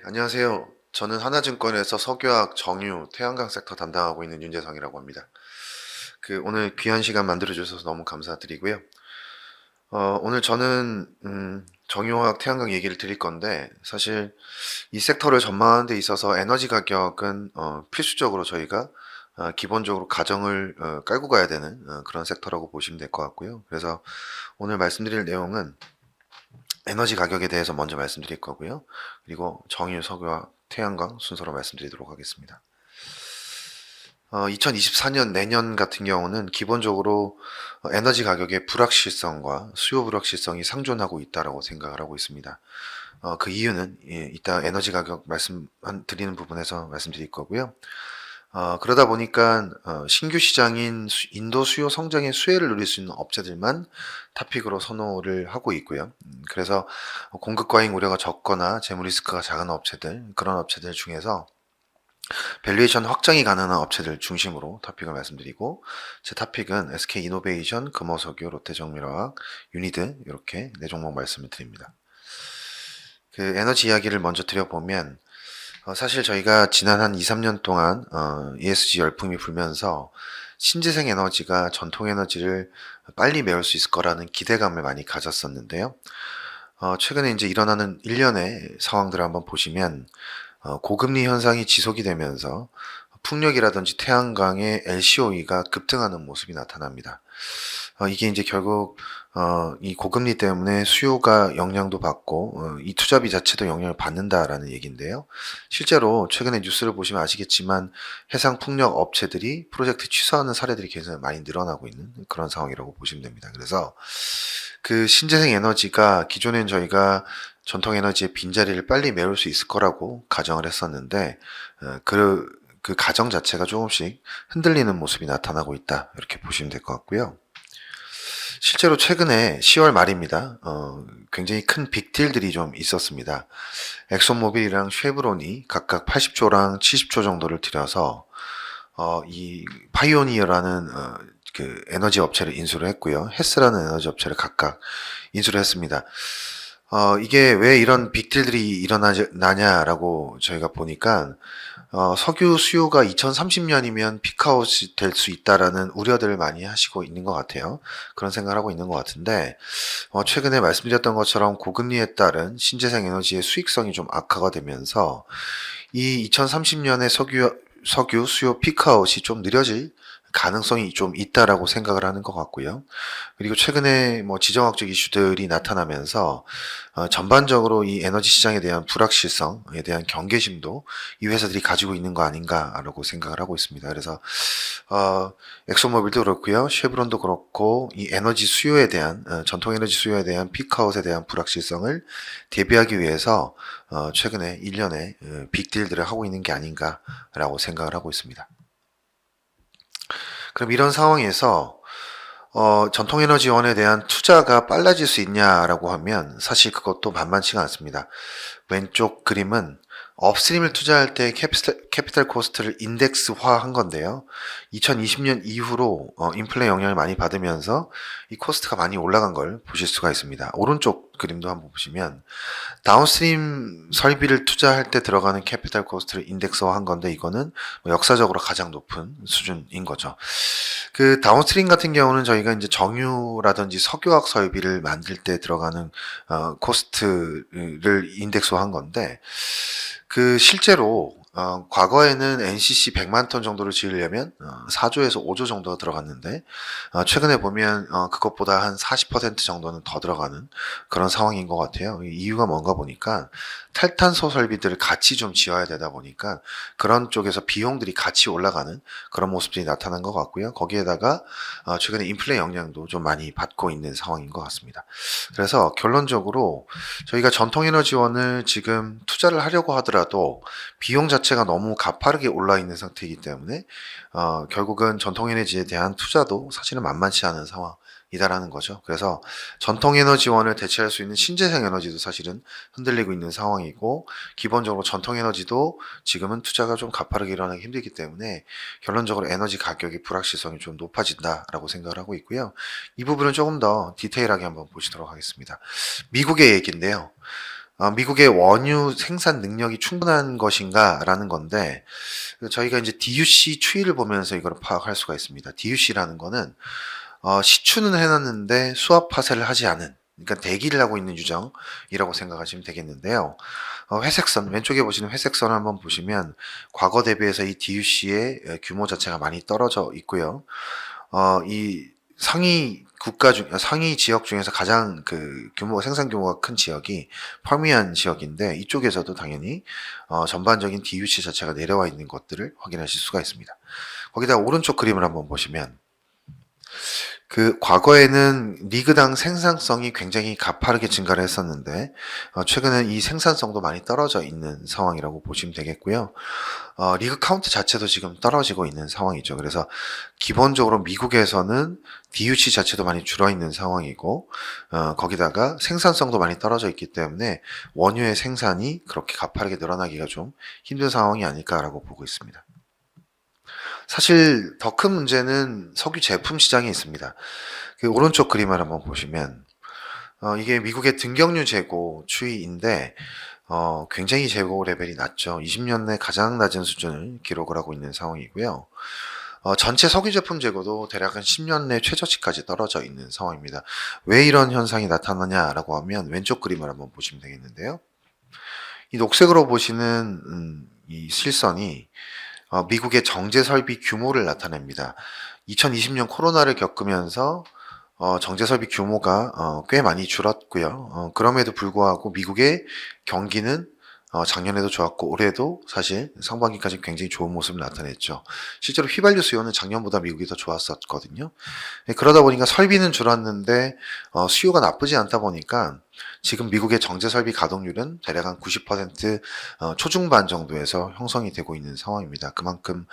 안녕하세요. 저는 하나증권에서 석유학, 정유, 태양광 섹터 담당하고 있는 윤재성이라고 합니다. 오늘 귀한 시간 만들어 주셔서 너무 감사드리고요. 오늘 저는 정유화학, 태양광 얘기를 드릴 건데 사실 이 섹터를 전망하는 데 있어서 에너지 가격은 필수적으로 저희가 기본적으로 가정을 깔고 가야 되는 그런 섹터라고 보시면 될 것 같고요. 그래서 오늘 말씀드릴 내용은 에너지 가격에 대해서 먼저 말씀드릴 거고요. 그리고 정유, 석유와 태양광 순서로 말씀드리도록 하겠습니다. 2024년 내년 같은 경우는 기본적으로 에너지 가격의 불확실성과 수요 불확실성이 상존하고 있다라고 생각을 하고 있습니다. 그 이유는 이따 에너지 가격 드리는 부분에서 말씀드릴 거고요. 그러다 보니까 신규 시장인 인도 수요 성장의 수혜를 누릴 수 있는 업체들만 타픽으로 선호를 하고 있고요. 그래서 공급 과잉 우려가 적거나 재무 리스크가 작은 업체들, 그런 업체들 중에서 밸류에이션 확장이 가능한 업체들 중심으로 타픽을 말씀드리고, 제 타픽은 SK이노베이션, 금호석유, 롯데정밀화학, 유니드 이렇게 네 종목 말씀을 드립니다. 에너지 이야기를 먼저 드려보면 사실 저희가 지난 한 2, 3년 동안 ESG 열풍이 불면서 신재생 에너지가 전통 에너지를 빨리 메울 수 있을 거라는 기대감을 많이 가졌었는데요. 최근에 이제 일어나는 일련의 상황들을 한번 보시면 고금리 현상이 지속이 되면서 풍력이라든지 태양광의 LCOE가 급등하는 모습이 나타납니다. 이게 이제 결국 이 고금리 때문에 수요가 영향도 받고 이 투자비 자체도 영향을 받는다라는 얘기인데요. 실제로 최근에 뉴스를 보시면 아시겠지만 해상 풍력 업체들이 프로젝트 취소하는 사례들이 굉장히 많이 늘어나고 있는 그런 상황이라고 보시면 됩니다. 그래서 신재생 에너지가 기존엔 저희가 전통 에너지의 빈자리를 빨리 메울 수 있을 거라고 가정을 했었는데 그 가정 자체가 조금씩 흔들리는 모습이 나타나고 있다 이렇게 보시면 될 것 같고요. 실제로 최근에 10월 말입니다. 굉장히 큰 빅딜들이 좀 있었습니다. 엑소모빌이랑 쉐브론이 각각 80조랑 70조 정도를 들여서 이 파이오니어라는 그 에너지 업체를 인수를 했고요. 헤스라는 에너지 업체를 각각 인수를 했습니다. 이게 왜 이런 빅딜들이 일어나냐라고 저희가 보니까 석유 수요가 2030년이면 피크아웃이 될 수 있다라는 우려들을 많이 하시고 있는 것 같아요. 그런 생각을 하고 있는 것 같은데 최근에 말씀드렸던 것처럼 고금리에 따른 신재생 에너지의 수익성이 좀 악화가 되면서 이 2030년에 석유 수요 피크아웃이 좀 느려질 가능성이 좀 있다라고 생각을 하는 것 같고요. 그리고 최근에 뭐 지정학적 이슈들이 나타나면서 전반적으로 이 에너지 시장에 대한 불확실성에 대한 경계심도 이 회사들이 가지고 있는 거 아닌가라고 생각을 하고 있습니다. 그래서 엑소모빌도 그렇고요, 쉐브론도 그렇고 이 에너지 수요에 대한 전통 에너지 수요에 대한 피크아웃에 대한 불확실성을 대비하기 위해서 최근에 일련의 빅딜들을 하고 있는 게 아닌가라고 생각을 하고 있습니다. 그럼 이런 상황에서 전통에너지원에 대한 투자가 빨라질 수 있냐라고 하면 사실 그것도 만만치가 않습니다. 왼쪽 그림은 업스트림을 투자할 때 캐피탈 코스트를 인덱스화한 건데요. 2020년 이후로 인플레 영향을 많이 받으면서 이 코스트가 많이 올라간 걸 보실 수가 있습니다. 오른쪽 그림도 한번 보시면 다운스트림 설비를 투자할 때 들어가는 캐피탈 코스트를 인덱스화한 건데 이거는 뭐 역사적으로 가장 높은 수준인 거죠. 그 다운스트림 같은 경우는 저희가 이제 정유라든지 석유화학 설비를 만들 때 들어가는 코스트를 인덱스화한 건데 실제로 과거에는 NCC 100만 톤 정도를 지으려면 4조에서 5조 정도가 들어갔는데 최근에 보면 그것보다 한 40% 정도는 더 들어가는 그런 상황인 것 같아요. 이유가 뭔가 보니까 탈탄소 설비들을 같이 좀 지어야 되다 보니까 그런 쪽에서 비용들이 같이 올라가는 그런 모습들이 나타난 것 같고요. 거기에다가 최근에 인플레 영향도 좀 많이 받고 있는 상황인 것 같습니다. 그래서 결론적으로 저희가 전통에너지원을 지금 투자를 하려고 하더라도 비용 자체가 너무 가파르게 올라 있는 상태이기 때문에 결국은 전통에너지에 대한 투자도 사실은 만만치 않은 상황이다라는 거죠. 그래서 전통에너지원을 대체할 수 있는 신재생 에너지도 사실은 흔들리고 있는 상황이고 기본적으로 전통에너지도 지금은 투자가 좀 가파르게 일어나기 힘들기 때문에 결론적으로 에너지 가격의 불확실성이 좀 높아진다라고 생각을 하고 있고요. 이 부분은 조금 더 디테일하게 한번 보시도록 하겠습니다. 미국의 얘기인데요. 미국의 원유 생산 능력이 충분한 것인가라는 건데 저희가 이제 DUC 추이를 보면서 이걸 파악할 수가 있습니다. DUC라는 거는 시추는 해놨는데 수압 파쇄를 하지 않은, 그러니까 대기를 하고 있는 유정이라고 생각하시면 되겠는데요. 회색선, 왼쪽에 보시는 회색선을 한번 보시면 과거 대비해서 이 DUC의 규모 자체가 많이 떨어져 있고요. 이 상위 지역 중에서 가장 생산 규모가 큰 지역이 퍼미안 지역인데 이쪽에서도 당연히 전반적인 DUC 자체가 내려와 있는 것들을 확인하실 수가 있습니다. 거기다 오른쪽 그림을 한번 보시면 과거에는 리그당 생산성이 굉장히 가파르게 증가를 했었는데, 최근엔 이 생산성도 많이 떨어져 있는 상황이라고 보시면 되겠고요. 리그 카운트 자체도 지금 떨어지고 있는 상황이죠. 그래서 기본적으로 미국에서는 DUC 자체도 많이 줄어 있는 상황이고, 거기다가 생산성도 많이 떨어져 있기 때문에 원유의 생산이 그렇게 가파르게 늘어나기가 좀 힘든 상황이 아닐까라고 보고 있습니다. 사실 더 큰 문제는 석유 제품 시장에 있습니다. 오른쪽 그림을 한번 보시면 이게 미국의 등경유 재고 추이인데 굉장히 재고 레벨이 낮죠. 20년 내 가장 낮은 수준을 기록을 하고 있는 상황이고요. 전체 석유 제품 재고도 대략 한 10년 내 최저치까지 떨어져 있는 상황입니다. 왜 이런 현상이 나타나냐라고 하면 왼쪽 그림을 한번 보시면 되겠는데요. 이 녹색으로 보시는 이 실선이 미국의 정제 설비 규모를 나타냅니다. 2020년 코로나를 겪으면서 정제 설비 규모가 꽤 많이 줄었고요. 그럼에도 불구하고 미국의 경기는 작년에도 좋았고 올해도 사실 상반기까지 굉장히 좋은 모습을 나타냈죠. 실제로 휘발유 수요는 작년보다 미국이 더 좋았었거든요. 그러다 보니까 설비는 줄었는데 수요가 나쁘지 않다 보니까 지금 미국의 정제 설비 가동률은 대략 한 90% 초중반 정도에서 형성이 되고 있는 상황입니다. 그만큼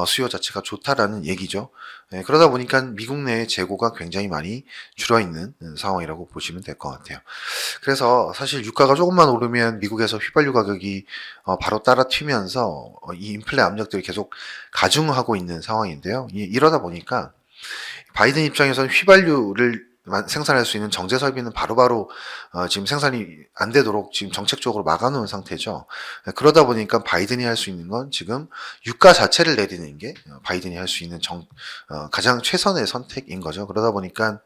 수요 자체가 좋다라는 얘기죠. 그러다 보니까 미국 내의 재고가 굉장히 많이 줄어 있는 상황이라고 보시면 될 것 같아요. 그래서 사실 유가가 조금만 오르면 미국에서 휘발유 가격이 바로 따라 튀면서 이 인플레 압력들이 계속 가중하고 있는 상황인데요. 이러다 보니까 바이든 입장에서는 휘발유를 생산할 수 있는 정제 설비는 바로바로 지금 생산이 안 되도록 지금 정책적으로 막아놓은 상태죠. 그러다 보니까 바이든이 할 수 있는 건 지금 유가 자체를 내리는 게 바이든이 할 수 있는 가장 최선의 선택인 거죠. 그러다 보니까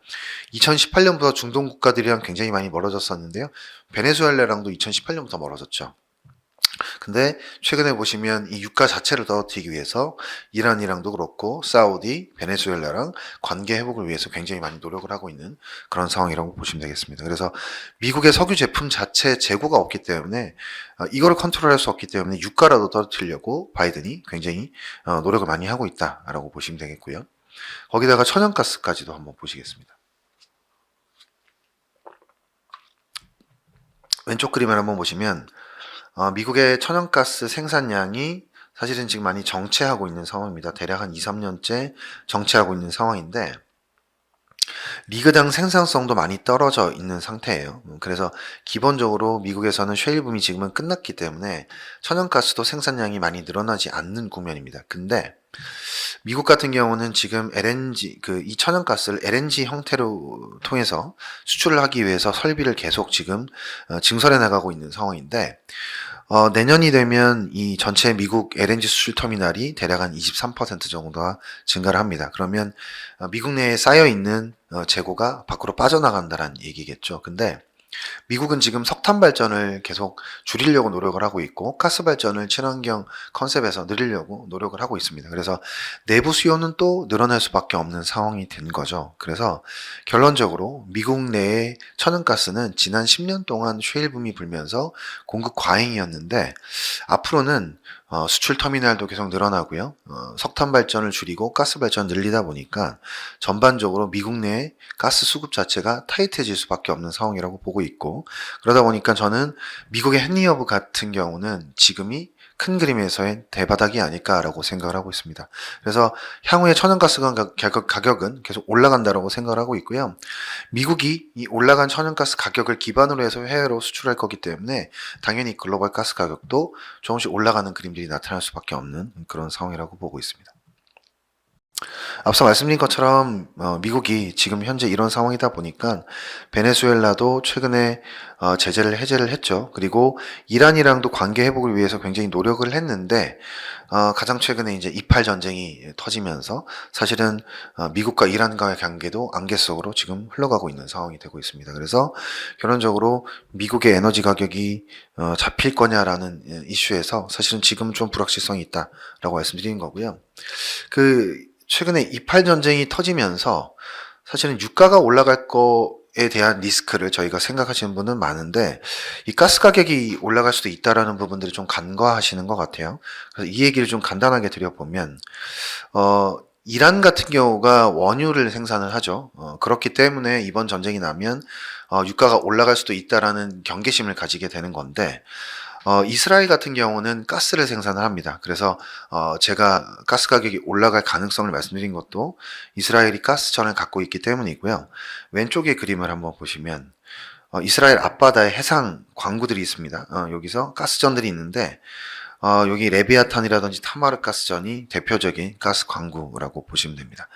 2018년부터 중동 국가들이랑 굉장히 많이 멀어졌었는데요. 베네수엘라랑도 2018년부터 멀어졌죠. 근데 최근에 보시면 이 유가 자체를 떨어뜨리기 위해서 이란이랑도 그렇고 사우디, 베네수엘라랑 관계 회복을 위해서 굉장히 많이 노력을 하고 있는 그런 상황이라고 보시면 되겠습니다. 그래서 미국의 석유 제품 자체 재고가 없기 때문에 이거를 컨트롤할 수 없기 때문에 유가라도 떨어뜨리려고 바이든이 굉장히 노력을 많이 하고 있다라고 보시면 되겠고요. 거기다가 천연가스까지도 한번 보시겠습니다. 왼쪽 그림을 한번 보시면 미국의 천연가스 생산량이 사실은 지금 많이 정체하고 있는 상황입니다. 대략 한 2, 3년째 정체하고 있는 상황인데 리그당 생산성도 많이 떨어져 있는 상태예요. 그래서 기본적으로 미국에서는 셰일 붐이 지금은 끝났기 때문에 천연가스도 생산량이 많이 늘어나지 않는 국면입니다. 근데 미국 같은 경우는 지금 LNG, 이 천연가스를 LNG 형태로 통해서 수출을 하기 위해서 설비를 계속 지금 증설해 나가고 있는 상황인데, 내년이 되면 이 전체 미국 LNG 수출 터미널이 대략 한 23% 정도가 증가를 합니다. 그러면 미국 내에 쌓여 있는 재고가 밖으로 빠져나간다는 얘기겠죠. 근데 미국은 지금 석탄 발전을 계속 줄이려고 노력을 하고 있고 가스 발전을 친환경 컨셉에서 늘리려고 노력을 하고 있습니다. 그래서 내부 수요는 또 늘어날 수밖에 없는 상황이 된 거죠. 그래서 결론적으로 미국 내의 천연가스는 지난 10년 동안 셰일 붐이 불면서 공급 과잉이었는데 앞으로는 수출 터미널도 계속 늘어나고요. 석탄 발전을 줄이고 가스 발전 늘리다 보니까 전반적으로 미국 내 가스 수급 자체가 타이트해질 수밖에 없는 상황이라고 보고 있고 그러다 보니까 저는 미국의 헨리허브 같은 경우는 지금이 큰 그림에서의 대바닥이 아닐까라고 생각을 하고 있습니다. 그래서 향후에 천연가스 가격은 계속 올라간다라고 생각을 하고 있고요. 미국이 이 올라간 천연가스 가격을 기반으로 해서 해외로 수출할 거기 때문에 당연히 글로벌 가스 가격도 조금씩 올라가는 그림들이 나타날 수밖에 없는 그런 상황이라고 보고 있습니다. 앞서 말씀드린 것처럼 미국이 지금 현재 이런 상황이다 보니까 베네수엘라도 최근에 제재를 해제를 했죠. 그리고 이란이랑도 관계 회복을 위해서 굉장히 노력을 했는데 가장 최근에 이제 이팔 전쟁이 터지면서 사실은 미국과 이란과의 관계도 안개 속으로 지금 흘러가고 있는 상황이 되고 있습니다. 그래서 결론적으로 미국의 에너지 가격이 잡힐 거냐라는 이슈에서 사실은 지금 좀 불확실성이 있다라고 말씀드리는 거고요. 최근에 이팔 전쟁이 터지면서 사실은 유가가 올라갈 거에 대한 리스크를 저희가 생각하시는 분은 많은데 이 가스 가격이 올라갈 수도 있다라는 부분들을 좀 간과하시는 것 같아요. 그래서 이 얘기를 좀 간단하게 드려보면 이란 같은 경우가 원유를 생산을 하죠. 그렇기 때문에 이번 전쟁이 나면 유가가 올라갈 수도 있다라는 경계심을 가지게 되는 건데 이스라엘 같은 경우는 가스를 생산을 합니다. 그래서 제가 가스 가격이 올라갈 가능성을 말씀드린 것도 이스라엘이 가스전을 갖고 있기 때문이고요. 왼쪽의 그림을 한번 보시면 이스라엘 앞바다에 해상 광구들이 있습니다. 여기서 가스전들이 있는데 여기 레비아탄이라든지 타마르 가스전이 대표적인 가스 광구라고 보시면 됩니다.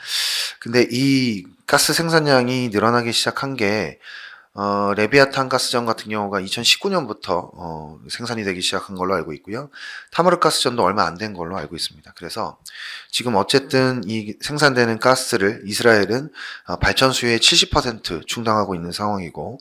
근데 이 가스 생산량이 늘어나기 시작한 게 레비아탄 가스전 같은 경우가 2019년부터 생산이 되기 시작한 걸로 알고 있고요. 타마르 가스전도 얼마 안 된 걸로 알고 있습니다. 그래서 지금 어쨌든 이 생산되는 가스를 이스라엘은 발전수의 70% 충당하고 있는 상황이고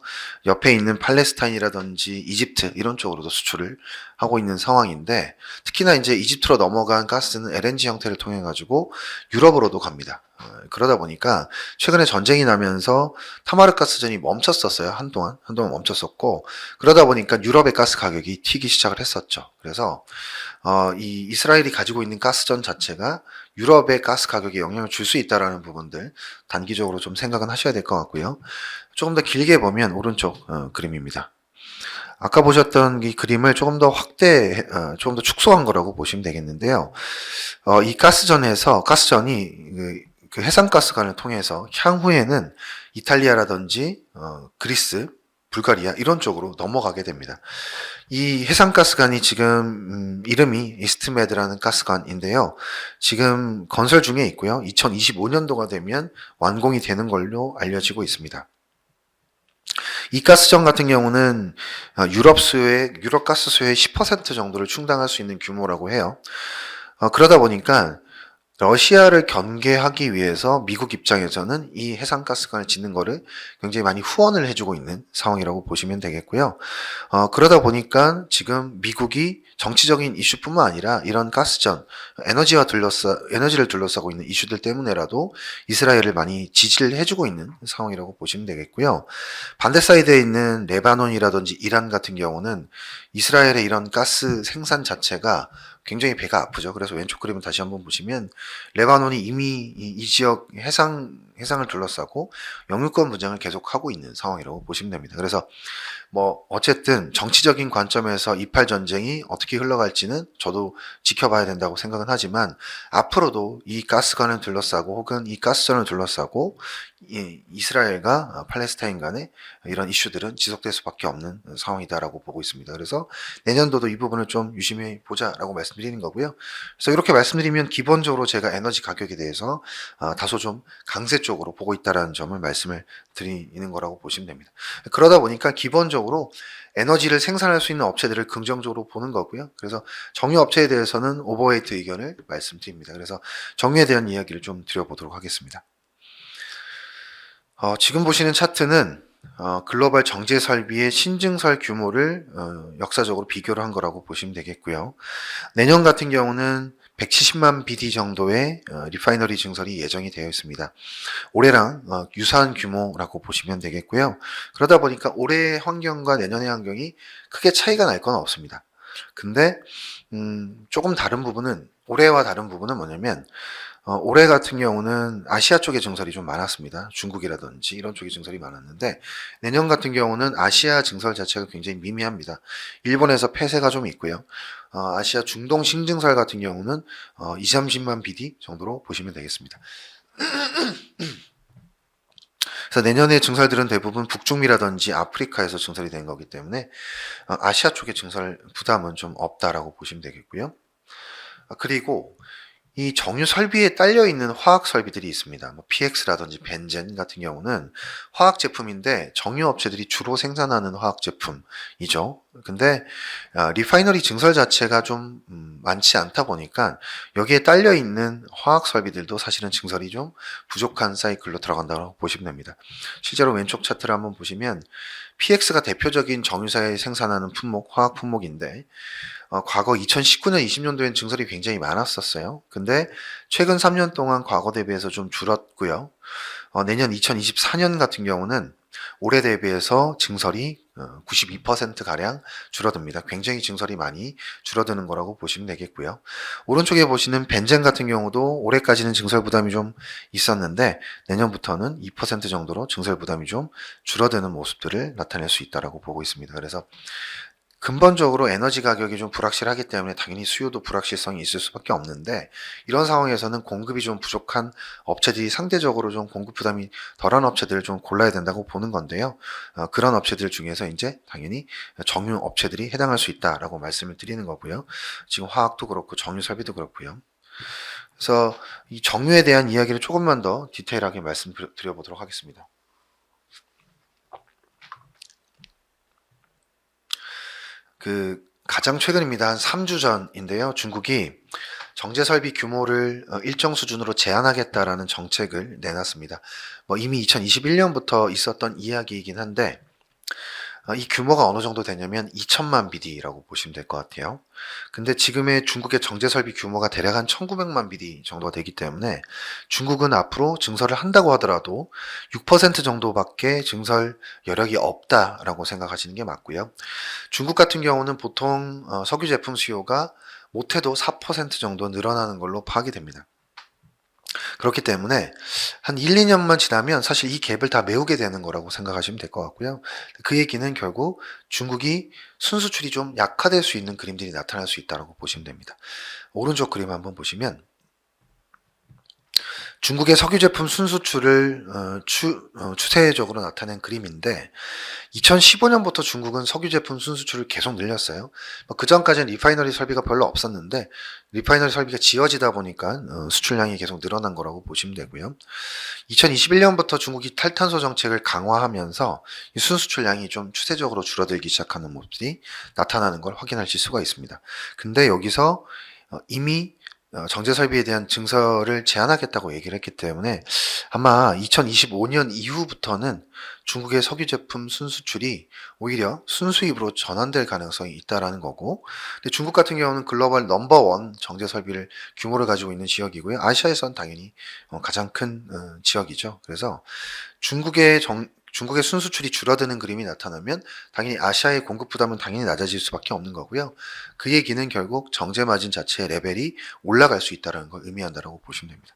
옆에 있는 팔레스타인이라든지 이집트 이런 쪽으로도 수출을 하고 있는 상황인데 특히나 이제 이집트로 넘어간 가스는 LNG 형태를 통해 가지고 유럽으로도 갑니다. 그러다 보니까 최근에 전쟁이 나면서 타마르 가스전이 멈췄었어요. 한동안 멈췄었고 그러다 보니까 유럽의 가스 가격이 튀기 시작을 했었죠. 그래서 이 이스라엘이 가지고 있는 가스전 자체가 유럽의 가스 가격에 영향을 줄 수 있다라는 부분들 단기적으로 좀 생각은 하셔야 될 것 같고요. 조금 더 길게 보면 오른쪽 그림입니다. 아까 보셨던 이 그림을 조금 더 조금 더 축소한 거라고 보시면 되겠는데요. 이 가스전이 그 해상가스관을 통해서 향후에는 이탈리아라든지 그리스, 불가리아 이런 쪽으로 넘어가게 됩니다. 이 해상가스관이 지금 이름이 이스트메드라는 가스관인데요. 지금 건설 중에 있고요. 2025년도가 되면 완공이 되는 걸로 알려지고 있습니다. 이 가스전 같은 경우는 유럽 가스 수요의 10% 정도를 충당할 수 있는 규모라고 해요. 그러다 보니까 러시아를 경계하기 위해서 미국 입장에서는 이 해상가스관을 짓는 거를 굉장히 많이 후원을 해주고 있는 상황이라고 보시면 되겠고요. 그러다 보니까 지금 미국이 정치적인 이슈뿐만 아니라 이런 가스전, 에너지를 둘러싸고 있는 이슈들 때문에라도 이스라엘을 많이 지지를 해주고 있는 상황이라고 보시면 되겠고요. 반대 사이드에 있는 레바논이라든지 이란 같은 경우는 이스라엘의 이런 가스 생산 자체가 굉장히 배가 아프죠. 그래서 왼쪽 그림을 다시 한번 보시면 레바논이 이미 이 지역 해상을 둘러싸고 영유권 분쟁을 계속하고 있는 상황이라고 보시면 됩니다. 그래서 어쨌든 정치적인 관점에서 이팔 전쟁이 어떻게 흘러갈지는 저도 지켜봐야 된다고 생각은 하지만 앞으로도 이 가스관을 둘러싸고 혹은 이 가스전을 둘러싸고 이스라엘과 팔레스타인 간의 이런 이슈들은 지속될 수밖에 없는 상황이다라고 보고 있습니다. 그래서 내년도도 이 부분을 좀 유심히 보자라고 말씀드리는 거고요. 그래서 이렇게 말씀드리면 기본적으로 제가 에너지 가격에 대해서 다소 좀 강세 쪽으로 보고 있다라는 점을 말씀을 드리는 거라고 보시면 됩니다. 그러다 보니까 기본적으로 에너지를 생산할 수 있는 업체들을 긍정적으로 보는 거고요. 그래서 정유 업체에 대해서는 오버웨이트 의견을 말씀드립니다. 그래서 정유에 대한 이야기를 좀 드려보도록 하겠습니다. 지금 보시는 차트는 글로벌 정제 설비의 신증설 규모를 역사적으로 비교를 한 거라고 보시면 되겠고요. 내년 같은 경우는 170만 BD 정도의 리파이너리 증설이 예정이 되어 있습니다. 올해랑 유사한 규모라고 보시면 되겠고요. 그러다 보니까 올해의 환경과 내년의 환경이 크게 차이가 날 건 없습니다. 근데 조금 다른 부분은 올해와 다른 부분은 뭐냐면 올해 같은 경우는 아시아 쪽의 증설이 좀 많았습니다. 중국이라든지 이런 쪽의 증설이 많았는데 내년 같은 경우는 아시아 증설 자체가 굉장히 미미합니다. 일본에서 폐쇄가 좀 있고요. 아시아 중동 신증설 같은 경우는 20, 30만 BD 정도로 보시면 되겠습니다. 그래서 내년의 증설들은 대부분 북중미라든지 아프리카에서 증설이 된 거기 때문에 아시아 쪽의 증설 부담은 좀 없다라고 보시면 되겠고요. 그리고 이 정유 설비에 딸려 있는 화학 설비들이 있습니다. 뭐 PX라든지 벤젠 같은 경우는 화학 제품인데 정유 업체들이 주로 생산하는 화학 제품이죠. 근데 리파이너리 증설 자체가 좀 많지 않다 보니까 여기에 딸려 있는 화학 설비들도 사실은 증설이 좀 부족한 사이클로 들어간다고 보시면 됩니다. 실제로 왼쪽 차트를 한번 보시면 PX가 대표적인 정유사에 생산하는 품목, 화학 품목인데 과거 2019년, 20년도엔 증설이 굉장히 많았었어요. 근데 최근 3년 동안 과거 대비해서 좀 줄었고요. 내년 2024년 같은 경우는 올해 대비해서 증설이 92%가량 줄어듭니다. 굉장히 증설이 많이 줄어드는 거라고 보시면 되겠고요. 오른쪽에 보시는 벤젠 같은 경우도 올해까지는 증설 부담이 좀 있었는데 내년부터는 2% 정도로 증설 부담이 좀 줄어드는 모습들을 나타낼 수 있다고 보고 있습니다. 그래서 근본적으로 에너지 가격이 좀 불확실하기 때문에 당연히 수요도 불확실성이 있을 수밖에 없는데 이런 상황에서는 공급이 좀 부족한 업체들이 상대적으로 좀 공급 부담이 덜한 업체들을 좀 골라야 된다고 보는 건데요. 그런 업체들 중에서 이제 당연히 정유 업체들이 해당할 수 있다라고 말씀을 드리는 거고요. 지금 화학도 그렇고 정유 설비도 그렇고요. 그래서 이 정유에 대한 이야기를 조금만 더 디테일하게 말씀드려보도록 하겠습니다. 가장 최근입니다. 한 3주 전인데요. 중국이 정제 설비 규모를 일정 수준으로 제한하겠다라는 정책을 내놨습니다. 이미 2021년부터 있었던 이야기이긴 한데 이 규모가 어느 정도 되냐면 2천만 BD라고 보시면 될 것 같아요. 근데 지금의 중국의 정제 설비 규모가 대략 한 1,900만 BD 정도가 되기 때문에 중국은 앞으로 증설을 한다고 하더라도 6% 정도밖에 증설 여력이 없다라고 생각하시는 게 맞고요. 중국 같은 경우는 보통 석유 제품 수요가 못해도 4% 정도 늘어나는 걸로 파악이 됩니다. 그렇기 때문에 한 1, 2년만 지나면 사실 이 갭을 다 메우게 되는 거라고 생각하시면 될 것 같고요. 그 얘기는 결국 중국이 순수출이 좀 약화될 수 있는 그림들이 나타날 수 있다고 보시면 됩니다. 오른쪽 그림 한번 보시면 중국의 석유 제품 순수출을 추세적으로 나타낸 그림인데 2015년부터 중국은 석유 제품 순수출을 계속 늘렸어요. 그 전까지는 리파이너리 설비가 별로 없었는데 리파이너리 설비가 지어지다 보니까 수출량이 계속 늘어난 거라고 보시면 되고요. 2021년부터 중국이 탈탄소 정책을 강화하면서 이 순수출량이 좀 추세적으로 줄어들기 시작하는 모습이 나타나는 걸 확인하실 수가 있습니다. 근데 여기서 이미 정제 설비에 대한 증설을 제한하겠다고 얘기를 했기 때문에 아마 2025년 이후부터는 중국의 석유 제품 순수출이 오히려 순수입으로 전환될 가능성이 있다라는 거고, 근데 중국 같은 경우는 글로벌 넘버원 정제 설비를 규모를 가지고 있는 지역이고요. 아시아에선 당연히 가장 큰 지역이죠. 그래서 중국의 순수출이 줄어드는 그림이 나타나면 당연히 아시아의 공급 부담은 당연히 낮아질 수밖에 없는 거고요. 그 얘기는 결국 정제 마진 자체의 레벨이 올라갈 수 있다는 걸 의미한다고 보시면 됩니다.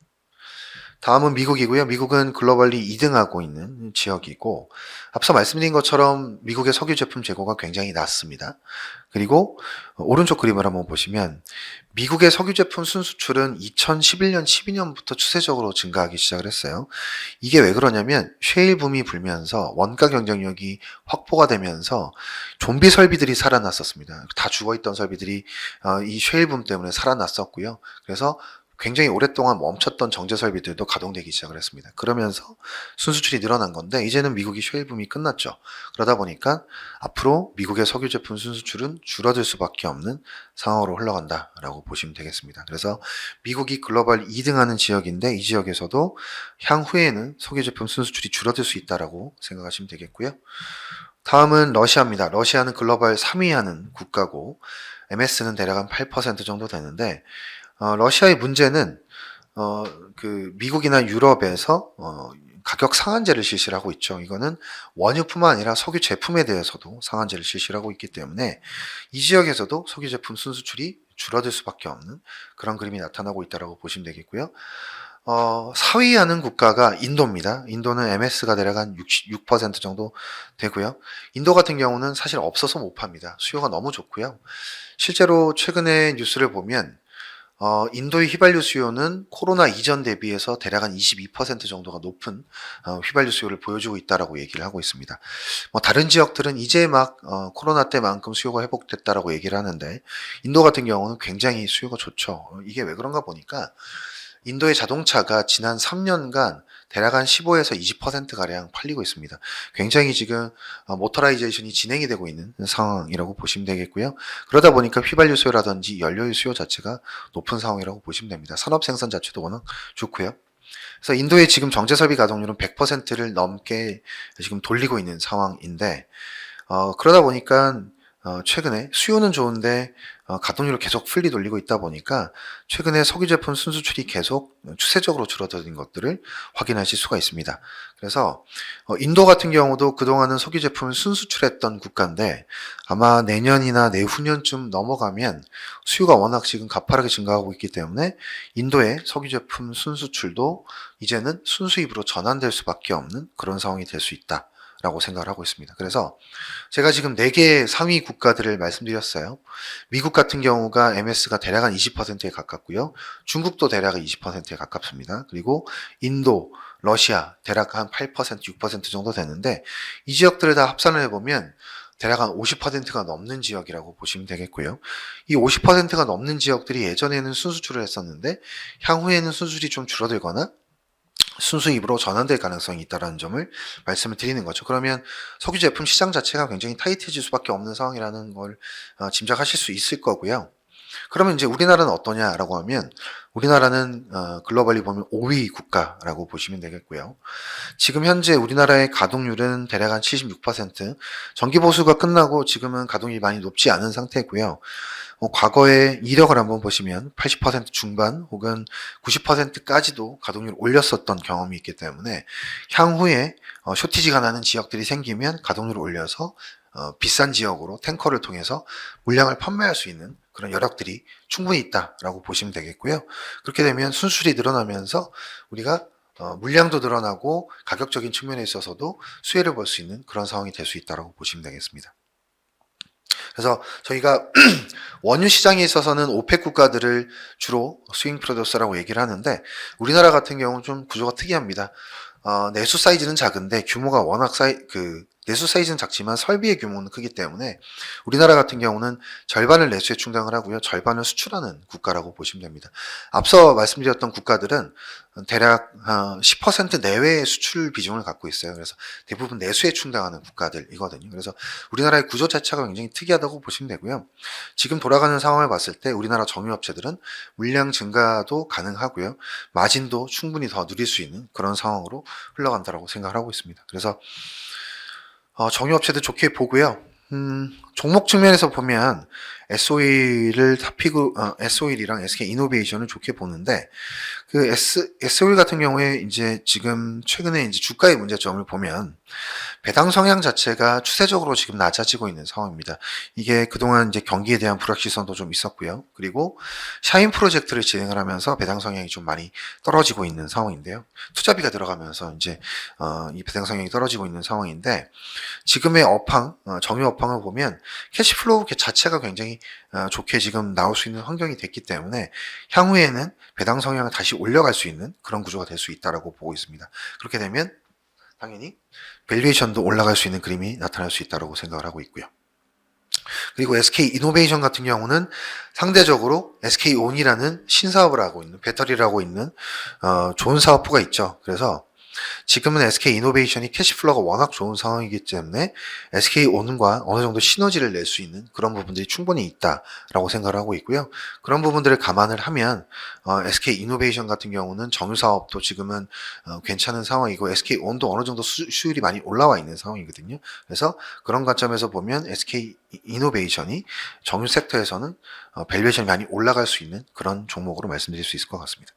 다음은 미국이고요. 미국은 글로벌리 2등하고 있는 지역이고 앞서 말씀드린 것처럼 미국의 석유 제품 재고가 굉장히 낮습니다. 그리고 오른쪽 그림을 한번 보시면 미국의 석유 제품 순수출은 2011년, 12년부터 추세적으로 증가하기 시작을 했어요. 이게 왜 그러냐면 셰일 붐이 불면서 원가 경쟁력이 확보가 되면서 좀비 설비들이 살아났었습니다. 다 죽어있던 설비들이 이 셰일 붐 때문에 살아났었고요. 그래서 굉장히 오랫동안 멈췄던 정제 설비들도 가동되기 시작을 했습니다. 그러면서 순수출이 늘어난 건데 이제는 미국이 셰일 붐이 끝났죠. 그러다 보니까 앞으로 미국의 석유 제품 순수출은 줄어들 수밖에 없는 상황으로 흘러간다라고 보시면 되겠습니다. 그래서 미국이 글로벌 2등하는 지역인데 이 지역에서도 향후에는 석유 제품 순수출이 줄어들 수 있다라고 생각하시면 되겠고요. 다음은 러시아입니다. 러시아는 글로벌 3위 하는 국가고 MS는 대략 한 8% 정도 되는데 러시아의 문제는 미국이나 유럽에서 가격 상한제를 실시를 하고 있죠. 이거는 원유뿐만 아니라 석유 제품에 대해서도 상한제를 실시를 하고 있기 때문에 이 지역에서도 석유 제품 순수출이 줄어들 수밖에 없는 그런 그림이 나타나고 있다고 보시면 되겠고요. 4위하는 국가가 인도입니다. 인도는 MS가 대략 한 6% 정도 되고요. 인도 같은 경우는 사실 없어서 못 팝니다. 수요가 너무 좋고요. 실제로 최근에 뉴스를 보면 인도의 휘발유 수요는 코로나 이전 대비해서 대략 한 22% 정도가 높은 휘발유 수요를 보여주고 있다라고 얘기를 하고 있습니다. 다른 지역들은 이제 막 코로나 때만큼 수요가 회복됐다라고 얘기를 하는데 인도 같은 경우는 굉장히 수요가 좋죠. 이게 왜 그런가 보니까 인도의 자동차가 지난 3년간 대략 한 15에서 20%가량 팔리고 있습니다. 굉장히 지금 모터라이제이션이 진행이 되고 있는 상황이라고 보시면 되겠고요. 그러다 보니까 휘발유 수요라든지 연료유 수요 자체가 높은 상황이라고 보시면 됩니다. 산업 생산 자체도 워낙 좋고요. 그래서 인도의 지금 정제설비 가동률은 100%를 넘게 지금 돌리고 있는 상황인데 그러다 보니까 최근에 수요는 좋은데 가동률을 계속 풀리 돌리고 있다 보니까 최근에 석유 제품 순수출이 계속 추세적으로 줄어드는 것들을 확인하실 수가 있습니다. 그래서 인도 같은 경우도 그동안은 석유 제품을 순수출했던 국가인데 아마 내년이나 내후년쯤 넘어가면 수요가 워낙 지금 가파르게 증가하고 있기 때문에 인도의 석유 제품 순수출도 이제는 순수입으로 전환될 수밖에 없는 그런 상황이 될 수 있다. 라고 생각을 하고 있습니다. 그래서 제가 지금 4개 상위 국가들을 말씀드렸어요. 미국 같은 경우가 MS가 대략 한 20%에 가깝고요. 중국도 대략 20%에 가깝습니다. 그리고 인도, 러시아 대략 한 8%, 6% 정도 되는데 이 지역들을 다 합산을 해보면 대략 한 50%가 넘는 지역이라고 보시면 되겠고요. 이 50%가 넘는 지역들이 예전에는 순수출을 했었는데 향후에는 순수출이 좀 줄어들거나 순수입으로 전환될 가능성이 있다는 점을 말씀을 드리는 거죠. 그러면 석유 제품 시장 자체가 굉장히 타이트해질 수밖에 없는 상황이라는 걸 짐작하실 수 있을 거고요. 그러면 이제 우리나라는 어떠냐라고 하면 우리나라는 글로벌리 보면 5위 국가라고 보시면 되겠고요. 지금 현재 우리나라의 가동률은 대략 한 76%, 정기 보수가 끝나고 지금은 가동률이 많이 높지 않은 상태고요. 과거의 이력을 한번 보시면 80% 중반 혹은 90%까지도 가동률을 올렸었던 경험이 있기 때문에 향후에 쇼티지가 나는 지역들이 생기면 가동률을 올려서 비싼 지역으로 탱커를 통해서 물량을 판매할 수 있는 그런 여력들이 충분히 있다라고 보시면 되겠고요. 그렇게 되면 순수율이 늘어나면서 우리가 물량도 늘어나고 가격적인 측면에 있어서도 수혜를 볼 수 있는 그런 상황이 될 수 있다고 보시면 되겠습니다. 그래서 저희가 원유 시장에 있어서는 오펙 국가들을 주로 스윙 프로듀서라고 얘기를 하는데 우리나라 같은 경우는 좀 구조가 특이합니다. 내수 사이즈는 작은데 규모가 워낙 내수 사이즈는 작지만 설비의 규모는 크기 때문에 우리나라 같은 경우는 절반을 내수에 충당을 하고요. 절반을 수출하는 국가라고 보시면 됩니다. 앞서 말씀드렸던 국가들은 대략 10% 내외의 수출 비중을 갖고 있어요. 그래서 대부분 내수에 충당하는 국가들이거든요. 그래서 우리나라의 구조 자체가 굉장히 특이하다고 보시면 되고요. 지금 돌아가는 상황을 봤을 때 우리나라 정유업체들은 물량 증가도 가능하고요. 마진도 충분히 더 누릴 수 있는 그런 상황으로 흘러간다고 생각을 하고 있습니다. 그래서 정유업체들 좋게 보고요. 종목 측면에서 보면 S-OIL이랑 SK 이노베이션을 좋게 보는데 그 S-OIL 같은 경우에 이제 지금 최근에 이제 주가의 문제점을 보면 배당 성향 자체가 추세적으로 지금 낮아지고 있는 상황입니다. 이게 그동안 이제 경기에 대한 불확실성도 좀 있었고요. 그리고 샤인 프로젝트를 진행을 하면서 배당 성향이 좀 많이 떨어지고 있는 상황인데요. 투자비가 들어가면서 이제 이 배당 성향이 떨어지고 있는 상황인데 지금의 정유 업황을 보면 캐시플로우 자체가 굉장히 좋게 지금 나올 수 있는 환경이 됐기 때문에 향후에는 배당 성향을 다시 올려갈 수 있는 그런 구조가 될 수 있다고 보고 있습니다. 그렇게 되면 당연히 밸류에이션도 올라갈 수 있는 그림이 나타날 수 있다고 생각을 하고 있고요. 그리고 SK 이노베이션 같은 경우는 상대적으로 SK온이라는 신사업을 하고 있는 배터리를 하고 있는 좋은 사업부가 있죠. 그래서 지금은 SK 이노베이션이 캐시플로우가 워낙 좋은 상황이기 때문에 SK온과 어느 정도 시너지를 낼 수 있는 그런 부분들이 충분히 있다라고 생각을 하고 있고요. 그런 부분들을 감안을 하면 SK 이노베이션 같은 경우는 정유 사업도 지금은 괜찮은 상황이고 SK온도 어느 정도 수율이 많이 올라와 있는 상황이거든요. 그래서 그런 관점에서 보면 SK 이노베이션이 정유 섹터에서는 밸류에이션이 많이 올라갈 수 있는 그런 종목으로 말씀드릴 수 있을 것 같습니다.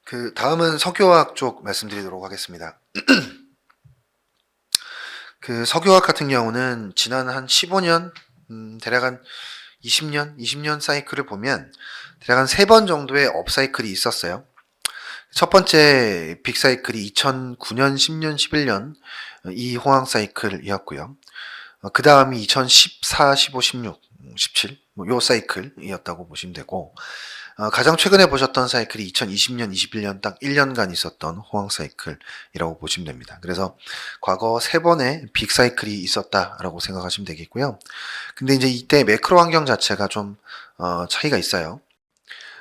그 다음은 석유화학 쪽 말씀드리도록 하겠습니다. 그 석유화학 같은 경우는 지난 한 15년, 대략 한 20년 사이클을 보면 대략 한 3번 정도의 업 사이클이 있었어요. 첫 번째 빅 사이클이 2009년, 10년, 11년 이 호황 사이클이었고요. 그 다음이 2014, 15, 16, 17, 요 사이클이었다고 보시면 되고, 가장 최근에 보셨던 사이클이 2020년, 21년 딱 1년간 있었던 호황 사이클이라고 보시면 됩니다. 그래서 과거 3번의 빅 사이클이 있었다라고 생각하시면 되겠고요. 근데 이제 이때 매크로 환경 자체가 좀 차이가 있어요.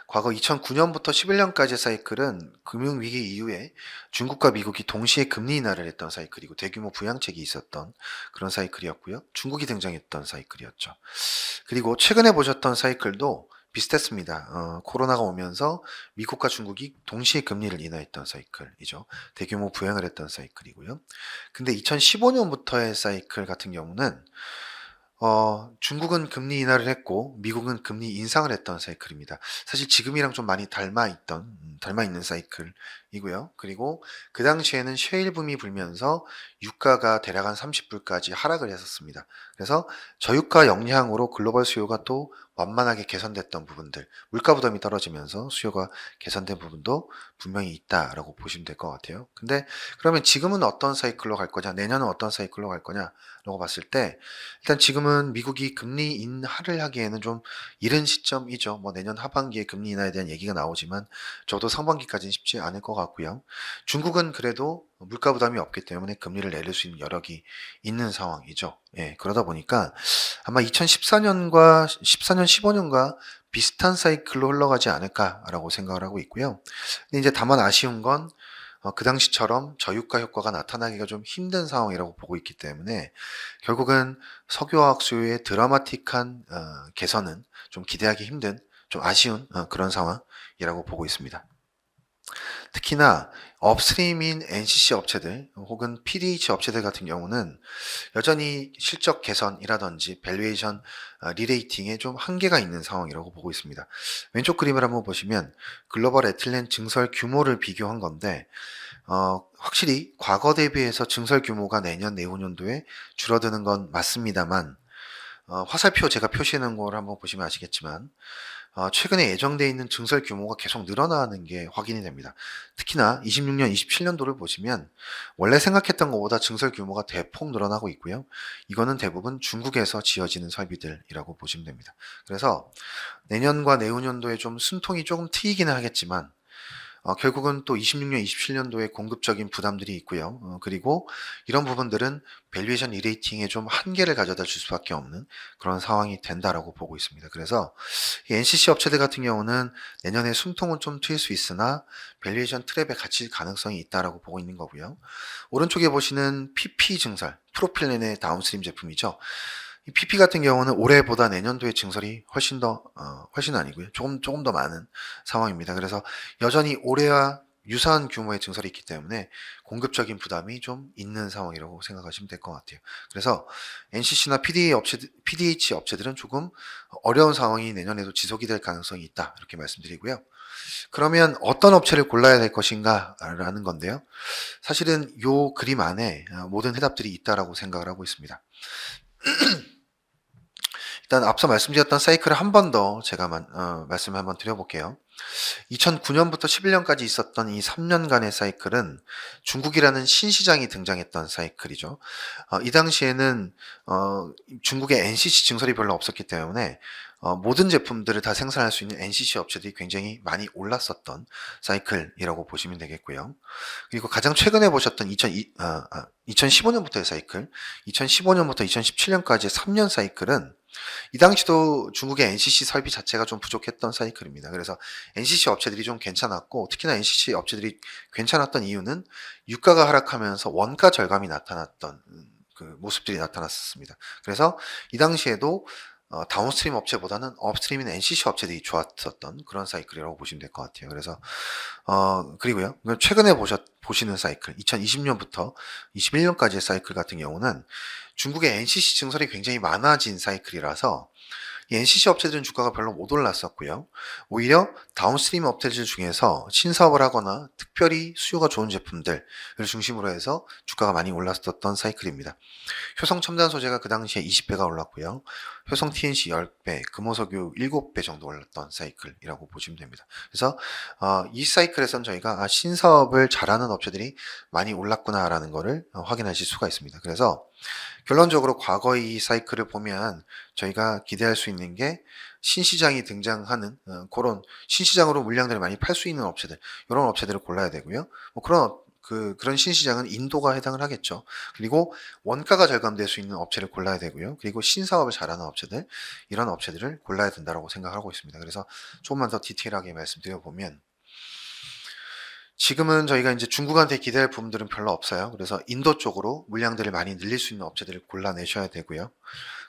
과거 2009년부터 11년까지의 사이클은 금융위기 이후에 중국과 미국이 동시에 금리 인하를 했던 사이클이고 대규모 부양책이 있었던 그런 사이클이었고요. 중국이 등장했던 사이클이었죠. 그리고 최근에 보셨던 사이클도 비슷했습니다. 코로나가 오면서 미국과 중국이 동시에 금리를 인하했던 사이클이죠. 대규모 부양을 했던 사이클이고요. 근데 2015년부터의 사이클 같은 경우는 중국은 금리 인하를 했고 미국은 금리 인상을 했던 사이클입니다. 사실 지금이랑 좀 많이 닮아 있는 사이클이고요. 그리고 그 당시에는 셰일 붐이 불면서 유가가 대략 한 30불까지 하락을 했었습니다. 그래서 저유가 영향으로 글로벌 수요가 또 완만하게 개선됐던 부분들, 물가 부담이 떨어지면서 수요가 개선된 부분도 분명히 있다라고 보시면 될 것 같아요. 근데 그러면 지금은 어떤 사이클로 갈 거냐, 내년은 어떤 사이클로 갈 거냐라고 봤을 때 일단 지금은 미국이 금리 인하를 하기에는 좀 이른 시점이죠. 뭐 내년 하반기에 금리 인하에 대한 얘기가 나오지만 저도 상반기까지는 쉽지 않을 것 같고요. 중국은 그래도 물가 부담이 없기 때문에 금리를 내릴 수 있는 여력이 있는 상황이죠. 예, 그러다 보니까 아마 2014년과 14년, 15년과 비슷한 사이클로 흘러가지 않을까라고 생각을 하고 있고요. 근데 이제 다만 아쉬운 건 그 당시처럼 저유가 효과가 나타나기가 좀 힘든 상황이라고 보고 있기 때문에 결국은 석유화학 수요의 드라마틱한 개선은 좀 기대하기 힘든 좀 아쉬운 그런 상황이라고 보고 있습니다. 특히나 업스트림인 NCC 업체들 혹은 PDH 업체들 같은 경우는 여전히 실적 개선이라든지 밸류에이션 리레이팅에 좀 한계가 있는 상황이라고 보고 있습니다. 왼쪽 그림을 한번 보시면 글로벌 에틸렌 증설 규모를 비교한 건데 확실히 과거 대비해서 증설 규모가 내년 내후년도에 줄어드는 건 맞습니다만 화살표 제가 표시해 놓은 걸 한번 보시면 아시겠지만 최근에 예정되어 있는 증설 규모가 계속 늘어나는 게 확인이 됩니다. 특히나 26년, 27년도를 보시면 원래 생각했던 것보다 증설 규모가 대폭 늘어나고 있고요. 이거는 대부분 중국에서 지어지는 설비들이라고 보시면 됩니다. 그래서 내년과 내후년도에 좀 숨통이 조금 트이기는 하겠지만 결국은 또 26년, 27년도에 공급적인 부담들이 있고요. 그리고 이런 부분들은 밸류에이션 리레이팅에 좀 한계를 가져다 줄 수밖에 없는 그런 상황이 된다라고 보고 있습니다. 그래서 이 NCC 업체들 같은 경우는 내년에 숨통은 좀 트일 수 있으나 밸류에이션 트랩에 갇힐 가능성이 있다라고 보고 있는 거고요. 오른쪽에 보시는 PP 증설, 프로필렌의 다운스트림 제품이죠. 이 PP 같은 경우는 올해보다 내년도에 증설이 훨씬 아니고요. 조금 더 많은 상황입니다. 그래서 여전히 올해와 유사한 규모의 증설이 있기 때문에 공급적인 부담이 좀 있는 상황이라고 생각하시면 될 것 같아요. 그래서 NCC나 PDH 업체들은 조금 어려운 상황이 내년에도 지속이 될 가능성이 있다. 이렇게 말씀드리고요. 그러면 어떤 업체를 골라야 될 것인가 라는 건데요. 사실은 요 그림 안에 모든 해답들이 있다라고 생각을 하고 있습니다. 일단 앞서 말씀드렸던 사이클을 한 번 더 제가 말씀을 한번 드려볼게요. 2009년부터 11년까지 있었던 이 3년간의 사이클은 중국이라는 신시장이 등장했던 사이클이죠. 이 당시에는 중국의 NCC 증설이 별로 없었기 때문에 모든 제품들을 다 생산할 수 있는 NCC 업체들이 굉장히 많이 올랐었던 사이클이라고 보시면 되겠고요. 그리고 가장 최근에 보셨던 2015년부터의 사이클, 2015년부터 2017년까지의 3년 사이클은 이 당시도 중국의 NCC 설비 자체가 좀 부족했던 사이클입니다. 그래서 NCC 업체들이 좀 괜찮았고 특히나 NCC 업체들이 괜찮았던 이유는 유가가 하락하면서 원가 절감이 나타났던 그 모습들이 나타났었습니다. 그래서 이 당시에도 다운스트림 업체보다는 업스트림인 NCC 업체들이 좋았었던 그런 사이클이라고 보시면 될 것 같아요. 그래서 그리고요. 최근에 보시는 사이클, 2020년부터 21년까지의 사이클 같은 경우는 중국의 NCC 증설이 굉장히 많아진 사이클이라서 이 NCC 업체들은 주가가 별로 못 올랐었고요. 오히려 다운스트림 업체들 중에서 신사업을 하거나 특별히 수요가 좋은 제품들을 중심으로 해서 주가가 많이 올랐었던 사이클입니다. 효성 첨단 소재가 그 당시에 20배가 올랐고요. 효성 TNC 10배, 금호석유 7배 정도 올랐던 사이클이라고 보시면 됩니다. 그래서 이 사이클에선 저희가 신사업을 잘하는 업체들이 많이 올랐구나라는 것을 확인하실 수가 있습니다. 그래서 결론적으로 과거의 이 사이클을 보면 저희가 기대할 수 있는 게 신시장이 등장하는 그런 신시장으로 물량들을 많이 팔 수 있는 업체들, 이런 업체들을 골라야 되고요. 뭐 그런 신시장은 인도가 해당을 하겠죠. 그리고 원가가 절감될 수 있는 업체를 골라야 되고요. 그리고 신사업을 잘하는 업체들, 이런 업체들을 골라야 된다고 생각하고 있습니다. 그래서 조금만 더 디테일하게 말씀드려보면, 지금은 저희가 이제 중국한테 기대할 부분들은 별로 없어요. 그래서 인도 쪽으로 물량들을 많이 늘릴 수 있는 업체들을 골라내셔야 되고요.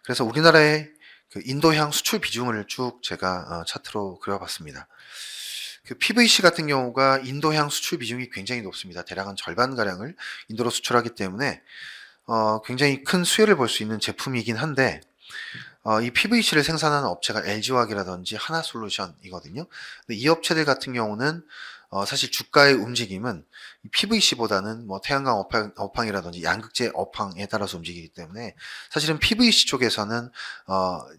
그래서 우리나라의 그 인도향 수출 비중을 쭉 제가 차트로 그려봤습니다. 그 PVC 같은 경우가 인도향 수출 비중이 굉장히 높습니다. 대략 한 절반가량을 인도로 수출하기 때문에 굉장히 큰 수혜를 볼 수 있는 제품이긴 한데, 이 PVC를 생산하는 업체가 LG화학이라든지 하나솔루션이거든요. 근데 이 업체들 같은 경우는 사실 주가의 움직임은 PVC보다는 뭐 태양광 업황이라든지 양극재 업황에 따라서 움직이기 때문에, 사실은 PVC 쪽에서는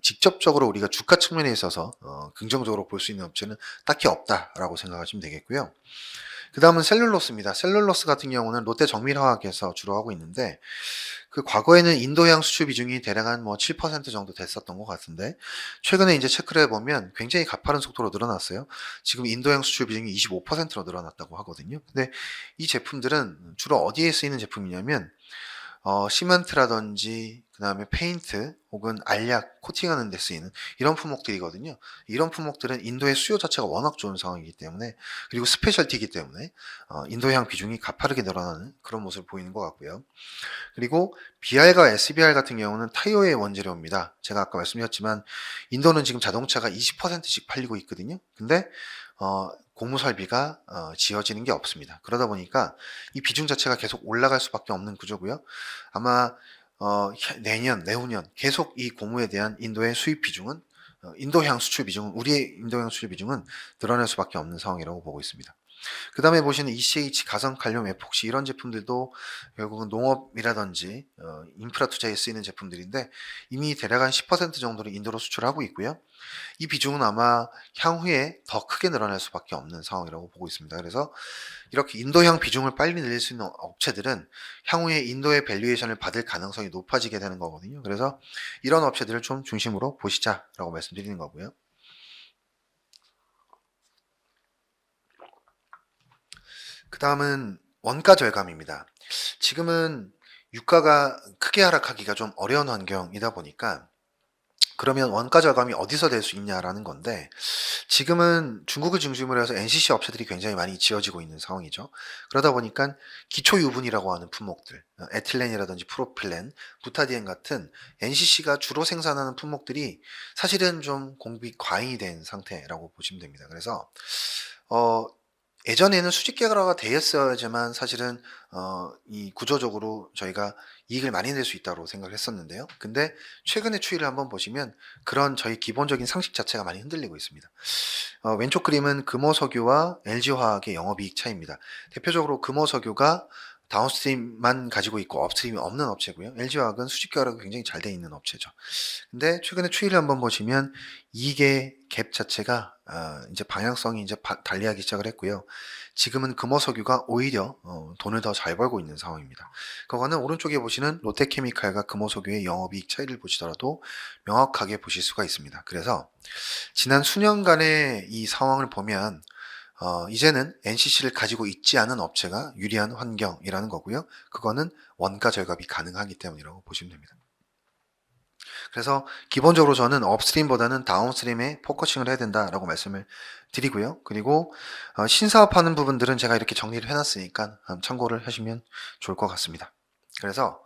직접적으로 우리가 주가 측면에 있어서 긍정적으로 볼 수 있는 업체는 딱히 없다라고 생각하시면 되겠고요. 그 다음은 셀룰로스입니다. 셀룰로스 같은 경우는 롯데 정밀화학에서 주로 하고 있는데, 그 과거에는 인도양 수출 비중이 대략 한 뭐 7% 정도 됐었던 것 같은데, 최근에 이제 체크를 해보면 굉장히 가파른 속도로 늘어났어요. 지금 인도양 수출 비중이 25%로 늘어났다고 하거든요. 근데 이 제품들은 주로 어디에 쓰이는 제품이냐면, 시멘트라든지 그 다음에 페인트 혹은 알약 코팅하는 데 쓰이는 이런 품목들이거든요. 이런 품목들은 인도의 수요 자체가 워낙 좋은 상황이기 때문에, 그리고 스페셜티이기 때문에 인도향 비중이 가파르게 늘어나는 그런 모습을 보이는 것 같고요. 그리고 BR과 SBR 같은 경우는 타이어의 원재료입니다. 제가 아까 말씀드렸지만 인도는 지금 자동차가 20%씩 팔리고 있거든요. 근데 고무 설비가 지어지는 게 없습니다. 그러다 보니까 이 비중 자체가 계속 올라갈 수밖에 없는 구조고요. 아마 내년, 내후년 계속 이 고무에 대한 인도의 수입 비중은 인도향 수출 비중은 우리의 인도향 수출 비중은 늘어날 수밖에 없는 상황이라고 보고 있습니다. 그 다음에 보시는 ECH 가성 칼륨 에폭시 이런 제품들도 결국은 농업이라든지 인프라 투자에 쓰이는 제품들인데, 이미 대략 한 10% 정도를 인도로 수출하고 있고요. 이 비중은 아마 향후에 더 크게 늘어날 수밖에 없는 상황이라고 보고 있습니다. 그래서 이렇게 인도향 비중을 빨리 늘릴 수 있는 업체들은 향후에 인도의 밸류에이션을 받을 가능성이 높아지게 되는 거거든요. 그래서 이런 업체들을 좀 중심으로 보시자라고 말씀드리는 거고요. 그 다음은 원가 절감입니다. 지금은 유가가 크게 하락하기가 좀 어려운 환경이다 보니까, 그러면 원가 절감이 어디서 될 수 있냐라는 건데, 지금은 중국을 중심으로 해서 NCC 업체들이 굉장히 많이 지어지고 있는 상황이죠. 그러다 보니까 기초 유분이라고 하는 품목들, 에틸렌이라든지 프로필렌, 부타디엔 같은 NCC가 주로 생산하는 품목들이 사실은 좀 공급이 과잉이 된 상태라고 보시면 됩니다. 그래서 어, 예전에는 수직 계획화가 되었어야지만 사실은 이 구조적으로 저희가 이익을 많이 낼 수 있다고 생각을 했었는데요. 근데 최근의 추이를 한번 보시면 그런 저희 기본적인 상식 자체가 많이 흔들리고 있습니다. 왼쪽 그림은 금호석유와 LG화학의 영업이익 차이입니다. 대표적으로 금호석유가 다운스트림만 가지고 있고 업스트림이 없는 업체고요. LG화학은 수직 계획화가 굉장히 잘 돼 있는 업체죠. 근데 최근에 추이를 한번 보시면 이익의 갭 자체가 이제 방향성이 이제 달리하기 시작을 했고요. 지금은 금호석유가 오히려 돈을 더 잘 벌고 있는 상황입니다. 그거는 오른쪽에 보시는 롯데케미칼과 금호석유의 영업이익 차이를 보시더라도 명확하게 보실 수가 있습니다. 그래서 지난 수년간의 이 상황을 보면 이제는 NCC를 가지고 있지 않은 업체가 유리한 환경이라는 거고요. 그거는 원가 절감이 가능하기 때문이라고 보시면 됩니다. 그래서 기본적으로 저는 업스트림보다는 다운스트림에 포커싱을 해야 된다라고 말씀을 드리고요. 그리고 신사업하는 부분들은 제가 이렇게 정리를 해놨으니까 참고를 하시면 좋을 것 같습니다. 그래서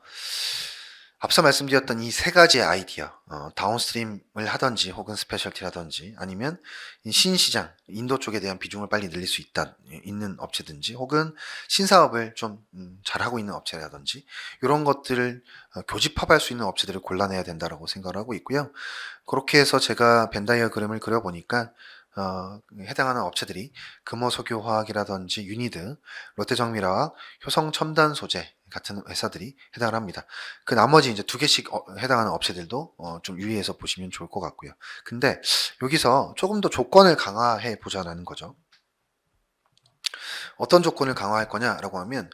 앞서 말씀드렸던 이 세 가지의 아이디어, 다운스트림을 하든지 혹은 스페셜티를 하든지 아니면 이 신시장, 인도 쪽에 대한 비중을 빨리 늘릴 수 있는 업체든지 혹은 신사업을 좀 잘하고 있는 업체라든지 요런 것들을 교집합할 수 있는 업체들을 골라내야 된다라고 생각을 하고 있고요. 그렇게 해서 제가 벤 다이어그램을 그려 보니까 해당하는 업체들이 금호석유화학이라든지 유니드, 롯데정밀화학, 효성첨단소재 같은 회사들이 해당을 합니다. 그 나머지 이제 두 개씩 해당하는 업체들도 좀 유의해서 보시면 좋을 것 같고요. 근데 여기서 조금 더 조건을 강화해 보자라는 거죠. 어떤 조건을 강화할 거냐라고 하면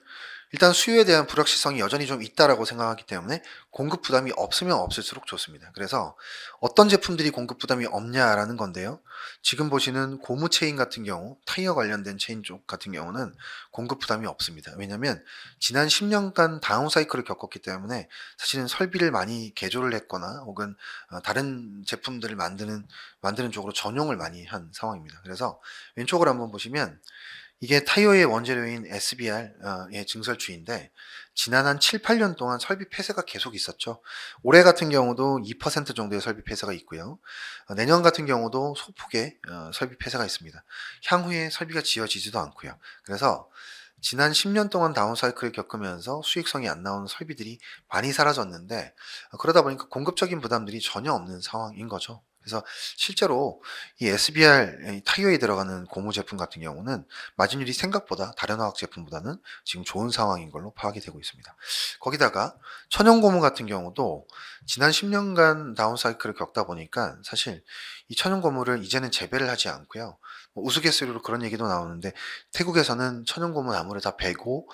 일단 수요에 대한 불확실성이 여전히 좀 있다라고 생각하기 때문에 공급 부담이 없으면 없을수록 좋습니다. 그래서 어떤 제품들이 공급 부담이 없냐라는 건데요. 지금 보시는 고무 체인 같은 경우, 타이어 관련된 체인 쪽 같은 경우는 공급 부담이 없습니다. 왜냐하면 지난 10년간 다운 사이클을 겪었기 때문에 사실은 설비를 많이 개조를 했거나 혹은 다른 제품들을 만드는 쪽으로 전용을 많이 한 상황입니다. 그래서 왼쪽을 한번 보시면 이게 타이어의 원재료인 SBR의 증설주인데 지난 한 7-8년 동안 설비 폐쇄가 계속 있었죠. 올해 같은 경우도 2% 정도의 설비 폐쇄가 있고요. 내년 같은 경우도 소폭의 설비 폐쇄가 있습니다. 향후에 설비가 지어지지도 않고요. 그래서 지난 10년 동안 다운 사이클을 겪으면서 수익성이 안 나오는 설비들이 많이 사라졌는데 그러다 보니까 공급적인 부담들이 전혀 없는 상황인 거죠. 그래서 실제로 이 SBR 타이어에 들어가는 고무 제품 같은 경우는 마진율이 생각보다 다른 화학 제품보다는 지금 좋은 상황인 걸로 파악이 되고 있습니다. 거기다가 천연 고무 같은 경우도 지난 10년간 다운 사이클을 겪다 보니까 사실 이 천연 고무를 이제는 재배를 하지 않고요. 뭐 우스갯소리로 그런 얘기도 나오는데 태국에서는 천연 고무 나무를 다 베고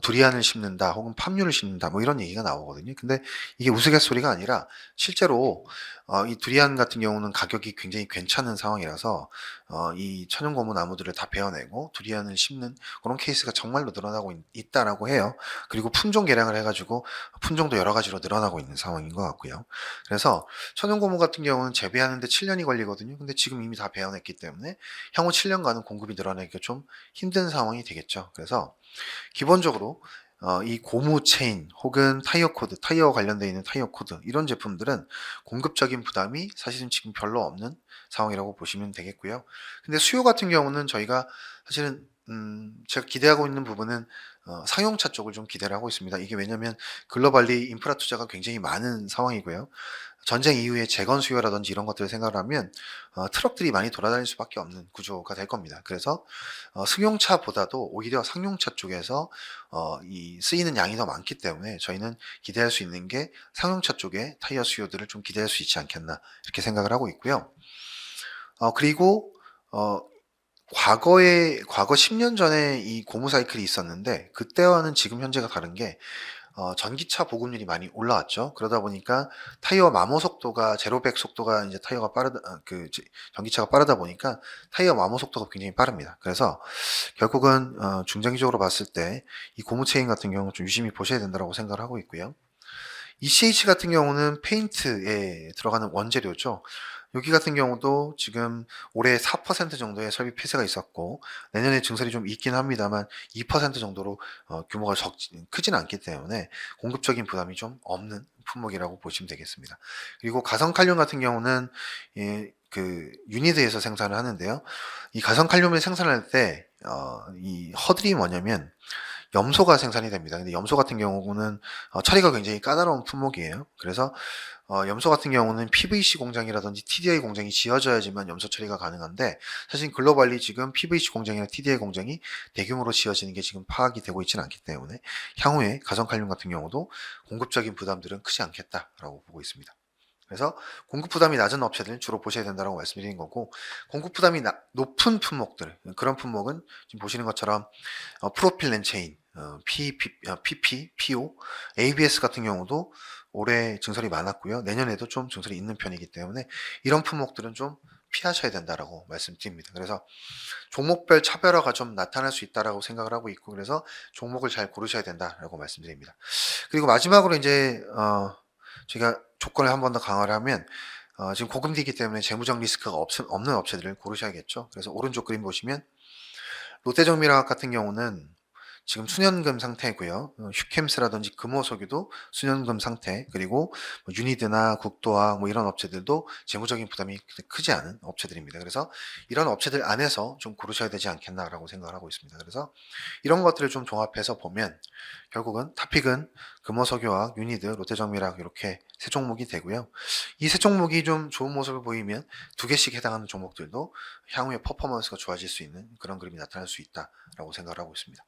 두리안을 심는다 혹은 팜유를 심는다 뭐 이런 얘기가 나오거든요. 근데 이게 우스갯소리가 아니라 실제로 이 두리안 같은 경우는 가격이 굉장히 괜찮은 상황이라서 이 천연 고무 나무들을 다 베어내고 두리안을 심는 그런 케이스가 정말로 늘어나고 있다라고 해요. 그리고 품종 개량을 해가지고 품종도 여러 가지로 늘어나고 있는 상황인 것 같고요. 그래서 천연 고무 같은 경우는 재배하는데 7년이 걸리거든요. 근데 지금 이미 다 베어냈기 때문에 향후 7년간은 공급이 늘어나기가 좀 힘든 상황이 되겠죠. 그래서 기본적으로 이 고무 체인 혹은 타이어 코드, 타이어 관련되어 있는 타이어 코드 이런 제품들은 공급적인 부담이 사실은 지금 별로 없는 상황이라고 보시면 되겠고요. 근데 수요 같은 경우는 저희가 사실은 제가 기대하고 있는 부분은 상용차 쪽을 좀 기대를 하고 있습니다. 이게 왜냐면 글로벌리 인프라 투자가 굉장히 많은 상황이고요. 전쟁 이후에 재건 수요라든지 이런 것들을 생각을 하면 트럭들이 많이 돌아다닐 수밖에 없는 구조가 될 겁니다. 그래서 승용차보다도 오히려 상용차 쪽에서 이 쓰이는 양이 더 많기 때문에 저희는 기대할 수 있는 게 상용차 쪽의 타이어 수요들을 좀 기대할 수 있지 않겠나 이렇게 생각을 하고 있고요. 그리고 어 과거 10년 전에 이 고무 사이클이 있었는데 그때와는 지금 현재가 다른 게 전기차 보급률이 많이 올라왔죠. 그러다 보니까 타이어 마모 속도가 제로백 속도가 이제 타이어가 빠르다 전기차가 빠르다 보니까 타이어 마모 속도가 굉장히 빠릅니다. 그래서 결국은 중장기적으로 봤을 때 이 고무 체인 같은 경우는 좀 유심히 보셔야 된다고 생각을 하고 있고요. ECH 같은 경우는 페인트에 들어가는 원재료죠. 여기 같은 경우도 지금 올해 4% 정도의 설비 폐쇄가 있었고 내년에 증설이 좀 있긴 합니다만 2% 정도로 규모가 크진 않기 때문에 공급적인 부담이 좀 없는 품목이라고 보시면 되겠습니다. 그리고 가성칼륨 같은 경우는 그 유니드에서 생산을 하는데요. 이 가성칼륨을 생산할 때 이 허들이 뭐냐면 염소가 생산이 됩니다. 근데 염소 같은 경우는 처리가 굉장히 까다로운 품목이에요. 그래서 염소 같은 경우는 PVC 공장이라든지 TDI 공장이 지어져야지만 염소 처리가 가능한데 사실 글로벌리 지금 PVC 공장이나 TDI 공장이 대규모로 지어지는 게 지금 파악이 되고 있지는 않기 때문에 향후에 가성칼륨 같은 경우도 공급적인 부담들은 크지 않겠다라고 보고 있습니다. 그래서 공급 부담이 낮은 업체들은 주로 보셔야 된다고 말씀드린 거고 공급 부담이 높은 품목들 그런 품목은 지금 보시는 것처럼 프로필렌 체인, PP, PO, ABS 같은 경우도 올해 증설이 많았고요. 내년에도 좀 증설이 있는 편이기 때문에 이런 품목들은 좀 피하셔야 된다라고 말씀드립니다. 그래서 종목별 차별화가 좀 나타날 수 있다라고 생각을 하고 있고 그래서 종목을 잘 고르셔야 된다라고 말씀드립니다. 그리고 마지막으로 이제 제가 조건을 한 번 더 강화를 하면 지금 고금리이기 때문에 재무적 리스크가 없는 업체들을 고르셔야겠죠. 그래서 오른쪽 그림 보시면 롯데정밀화학 같은 경우는 지금 수년금 상태고요. 휴캠스라든지 금호석유도 수년금 상태, 그리고 뭐 유니드나 국도화 뭐 이런 업체들도 재무적인 부담이 크지 않은 업체들입니다. 그래서 이런 업체들 안에서 좀 고르셔야 되지 않겠나라고 생각을 하고 있습니다. 그래서 이런 것들을 좀 종합해서 보면 결국은 탑픽은 금호석유화학, 유니드, 롯데정밀화학 이렇게 세 종목이 되고요. 이 세 종목이 좀 좋은 모습을 보이면 두 개씩 해당하는 종목들도 향후에 퍼포먼스가 좋아질 수 있는 그런 그림이 나타날 수 있다라고 생각을 하고 있습니다.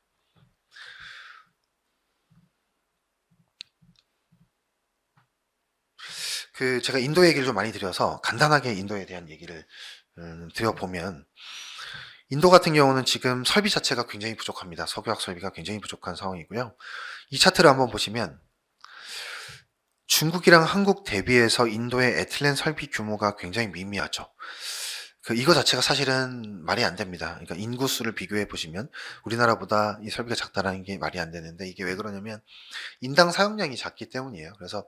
제가 인도 얘기를 좀 많이 드려서 간단하게 인도에 대한 얘기를 드려보면, 인도 같은 경우는 지금 설비 자체가 굉장히 부족합니다. 석유화학 설비가 굉장히 부족한 상황이고요. 이 차트를 한번 보시면 중국이랑 한국 대비해서 인도의 에틸렌 설비 규모가 굉장히 미미하죠. 이거 자체가 사실은 말이 안 됩니다. 그러니까 인구수를 비교해 보시면 우리나라보다 이 설비가 작다라는 게 말이 안 되는데, 이게 왜 그러냐면 인당 사용량이 작기 때문이에요. 그래서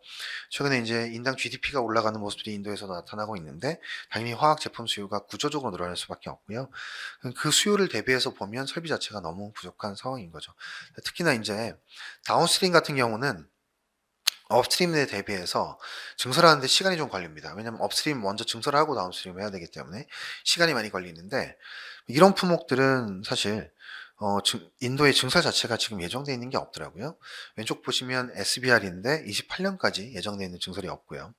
최근에 이제 인당 GDP가 올라가는 모습들이 인도에서 나타나고 있는데, 당연히 화학 제품 수요가 구조적으로 늘어날 수밖에 없고요. 그 수요를 대비해서 보면 설비 자체가 너무 부족한 상황인 거죠. 특히나 이제 다운스트림 같은 경우는 업스트림에 대비해서 증설하는데 시간이 좀 걸립니다. 왜냐면 업스트림 먼저 증설을 하고 다운스트림 해야 되기 때문에 시간이 많이 걸리는데, 이런 품목들은 사실 인도의 증설 자체가 지금 예정되어 있는 게 없더라고요. 왼쪽 보시면 SBR인데 28년까지 예정되어 있는 증설이 없고요.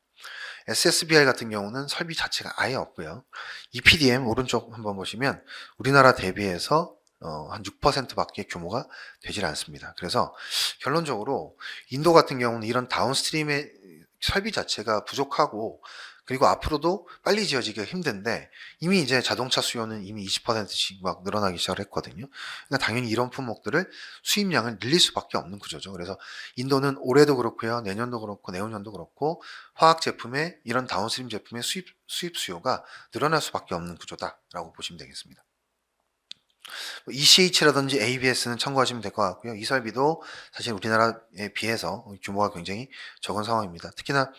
SSBR 같은 경우는 설비 자체가 아예 없고요. EPDM 오른쪽 한번 보시면 우리나라 대비해서 한 6%밖에 규모가 되질 않습니다. 그래서 결론적으로 인도 같은 경우는 이런 다운스트림의 설비 자체가 부족하고, 그리고 앞으로도 빨리 지어지기가 힘든데 이미 이제 자동차 수요는 이미 20%씩 막 늘어나기 시작을 했거든요. 그러니까 당연히 이런 품목들을 수입량을 늘릴 수밖에 없는 구조죠. 그래서 인도는 올해도 그렇고요, 내년도 그렇고 내후년도 그렇고 화학 제품의 이런 다운스트림 제품의 수입 수요가 늘어날 수밖에 없는 구조다라고 보시면 되겠습니다. ECH라든지 ABS는 참고하시면 될 것 같고요. 이 설비도 사실 우리나라에 비해서 규모가 굉장히 적은 상황입니다. 특히나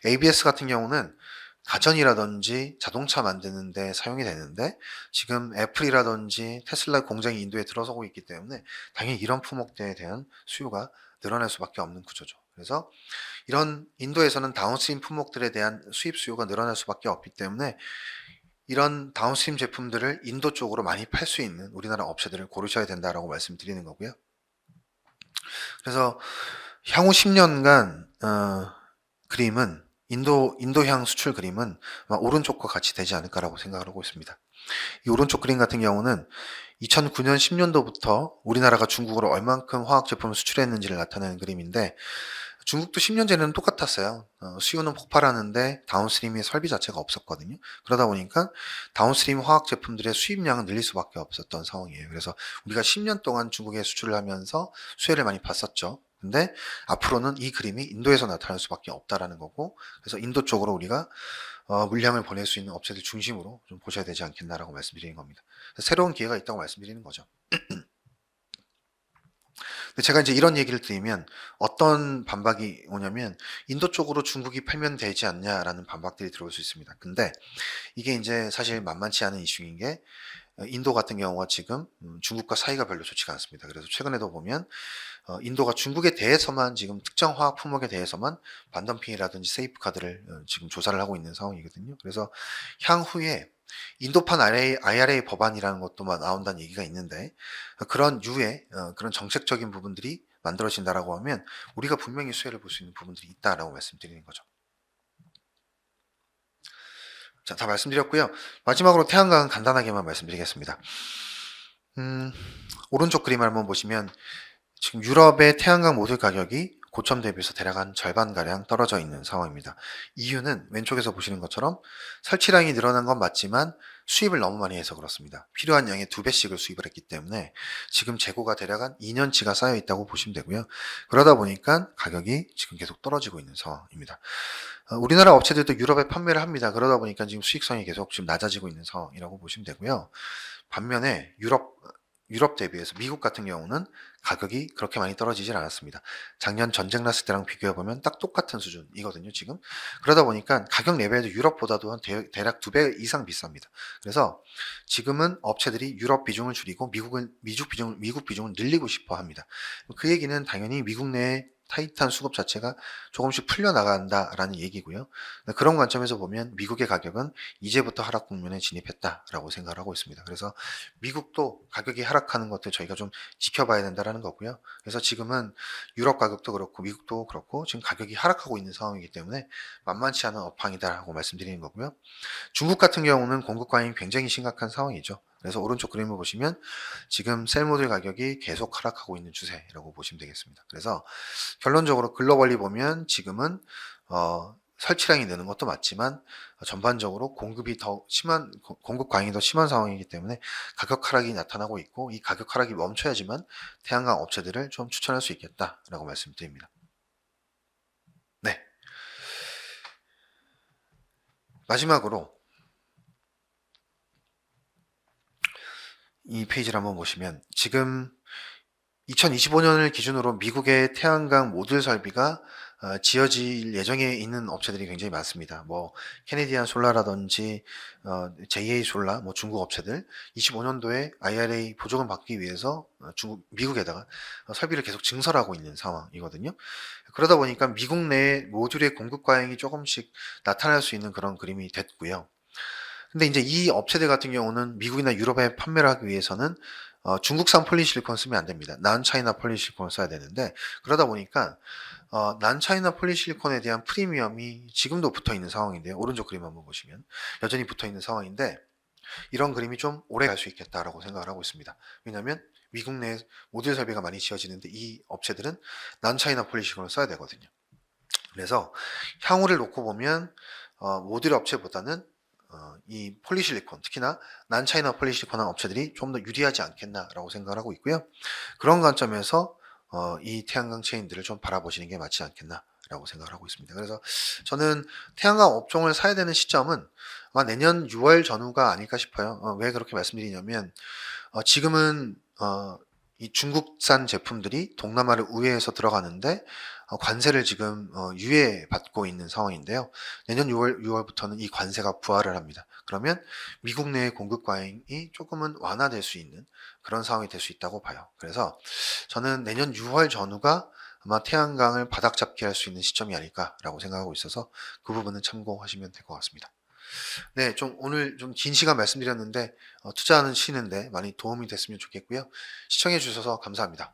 ABS 같은 경우는 가전이라든지 자동차 만드는 데 사용이 되는데, 지금 애플이라든지 테슬라 공장이 인도에 들어서고 있기 때문에 당연히 이런 품목들에 대한 수요가 늘어날 수밖에 없는 구조죠. 그래서 이런 인도에서는 다운스트림 품목들에 대한 수입 수요가 늘어날 수밖에 없기 때문에 이런 다운스트림 제품들을 인도 쪽으로 많이 팔 수 있는 우리나라 업체들을 고르셔야 된다라고 말씀드리는 거고요. 그래서 향후 10년간 그림은 인도향 수출 그림은 아마 오른쪽과 같이 되지 않을까라고 생각을 하고 있습니다. 이 오른쪽 그림 같은 경우는 2009년 10년도부터 우리나라가 중국으로 얼만큼 화학 제품을 수출했는지를 나타내는 그림인데, 중국도 10년 전에는 똑같았어요. 수요는 폭발하는데 다운스트림의 설비 자체가 없었거든요. 그러다 보니까 다운스트림 화학 제품들의 수입량은 늘릴 수밖에 없었던 상황이에요. 그래서 우리가 10년 동안 중국에 수출을 하면서 수혜를 많이 봤었죠. 근데 앞으로는 이 그림이 인도에서 나타날 수밖에 없다라는 거고, 그래서 인도 쪽으로 우리가 물량을 보낼 수 있는 업체들 중심으로 좀 보셔야 되지 않겠나라고 말씀드리는 겁니다. 새로운 기회가 있다고 말씀드리는 거죠. 제가 이제 이런 얘기를 드리면 어떤 반박이 오냐면, 인도 쪽으로 중국이 팔면 되지 않냐라는 반박들이 들어올 수 있습니다. 근데 이게 이제 사실 만만치 않은 이슈인 게, 인도 같은 경우가 지금 중국과 사이가 별로 좋지가 않습니다. 그래서 최근에도 보면 인도가 중국에 대해서만, 지금 특정 화학 품목에 대해서만 반덤핑이라든지 세이프카드를 지금 조사를 하고 있는 상황이거든요. 그래서 향후에 인도판 IRA 법안이라는 것도 나온다는 얘기가 있는데, 그런 유의 그런 정책적인 부분들이 만들어진다라고 하면 우리가 분명히 수혜를 볼 수 있는 부분들이 있다라고 말씀드리는 거죠. 자, 다 말씀드렸고요. 마지막으로 태양광은 간단하게만 말씀드리겠습니다. 오른쪽 그림을 한번 보시면 지금 유럽의 태양광 모듈 가격이 고점 대비해서 대략 한 절반가량 떨어져 있는 상황입니다. 이유는 왼쪽에서 보시는 것처럼 설치량이 늘어난 건 맞지만 수입을 너무 많이 해서 그렇습니다. 필요한 양의 2배씩을 수입을 했기 때문에 지금 재고가 대략 한 2년치가 쌓여 있다고 보시면 되고요. 그러다 보니까 가격이 지금 계속 떨어지고 있는 상황입니다. 우리나라 업체들도 유럽에 판매를 합니다. 그러다 보니까 지금 수익성이 계속 지금 낮아지고 있는 상황이라고 보시면 되고요. 반면에 유럽 유럽 대비해서 미국 같은 경우는 가격이 그렇게 많이 떨어지질 않았습니다. 작년 전쟁 났을 때랑 비교해 보면 딱 똑같은 수준이거든요, 지금. 그러다 보니까 가격 레벨도 유럽보다도 한 대략 2배 이상 비쌉니다. 그래서 지금은 업체들이 유럽 비중을 줄이고 미국 비중을 늘리고 싶어 합니다. 그 얘기는 당연히 미국 내에 타이트한 수급 자체가 조금씩 풀려나간다라는 얘기고요. 그런 관점에서 보면 미국의 가격은 이제부터 하락 국면에 진입했다라고 생각을 하고 있습니다. 그래서 미국도 가격이 하락하는 것들 저희가 좀 지켜봐야 된다라는 거고요. 그래서 지금은 유럽 가격도 그렇고 미국도 그렇고 지금 가격이 하락하고 있는 상황이기 때문에 만만치 않은 업황이다라고 말씀드리는 거고요. 중국 같은 경우는 공급 과잉이 굉장히 심각한 상황이죠. 그래서 오른쪽 그림을 보시면 지금 셀모델 가격이 계속 하락하고 있는 추세라고 보시면 되겠습니다. 그래서 결론적으로 글로벌리 보면 지금은 설치량이 느는 것도 맞지만 전반적으로 공급 과잉이 더 심한 상황이기 때문에 가격 하락이 나타나고 있고 이 가격 하락이 멈춰야지만 태양광 업체들을 좀 추천할 수 있겠다라고 말씀드립니다. 네. 마지막으로 이 페이지를 한번 보시면 지금 2025년을 기준으로 미국의 태양광 모듈 설비가 지어질 예정에 있는 업체들이 굉장히 많습니다. 뭐 캐네디안 솔라라든지 JA 솔라, 뭐 중국 업체들 25년도에 IRA 보조금 받기 위해서 미국에다가 설비를 계속 증설하고 있는 상황이거든요. 그러다 보니까 미국 내 모듈의 공급 과잉이 조금씩 나타날 수 있는 그런 그림이 됐고요. 근데 이제 이 업체들 같은 경우는 미국이나 유럽에 판매를 하기 위해서는 중국산 폴리실리콘 쓰면 안 됩니다. 난차이나 폴리실리콘을 써야 되는데 그러다 보니까 난차이나 폴리실리콘에 대한 프리미엄이 지금도 붙어 있는 상황인데요. 오른쪽 그림 한번 보시면 여전히 붙어 있는 상황인데 이런 그림이 좀 오래 갈 수 있겠다라고 생각을 하고 있습니다. 왜냐하면 미국 내 모듈 설비가 많이 지어지는데 이 업체들은 난차이나 폴리실리콘을 써야 되거든요. 그래서 향후를 놓고 보면 모듈 업체보다는 이 폴리실리콘, 특히나 난차이나 폴리실리콘한 업체들이 좀 더 유리하지 않겠나라고 생각을 하고 있고요. 그런 관점에서 이 태양광 체인들을 좀 바라보시는 게 맞지 않겠나라고 생각을 하고 있습니다. 그래서 저는 태양광 업종을 사야 되는 시점은 아마 내년 6월 전후가 아닐까 싶어요. 왜 그렇게 말씀드리냐면 지금은 이 중국산 제품들이 동남아를 우회해서 들어가는데 관세를 지금 유예받고 있는 상황인데요. 내년 6월부터는 이 관세가 부활을 합니다. 그러면 미국 내의 공급 과잉이 조금은 완화될 수 있는 그런 상황이 될 수 있다고 봐요. 그래서 저는 내년 6월 전후가 아마 태양광을 바닥잡기 할 수 있는 시점이 아닐까라고 생각하고 있어서 그 부분은 참고하시면 될 것 같습니다. 네, 좀 오늘 좀 긴 시간 말씀드렸는데 투자하는 시는데 많이 도움이 됐으면 좋겠고요. 시청해 주셔서 감사합니다.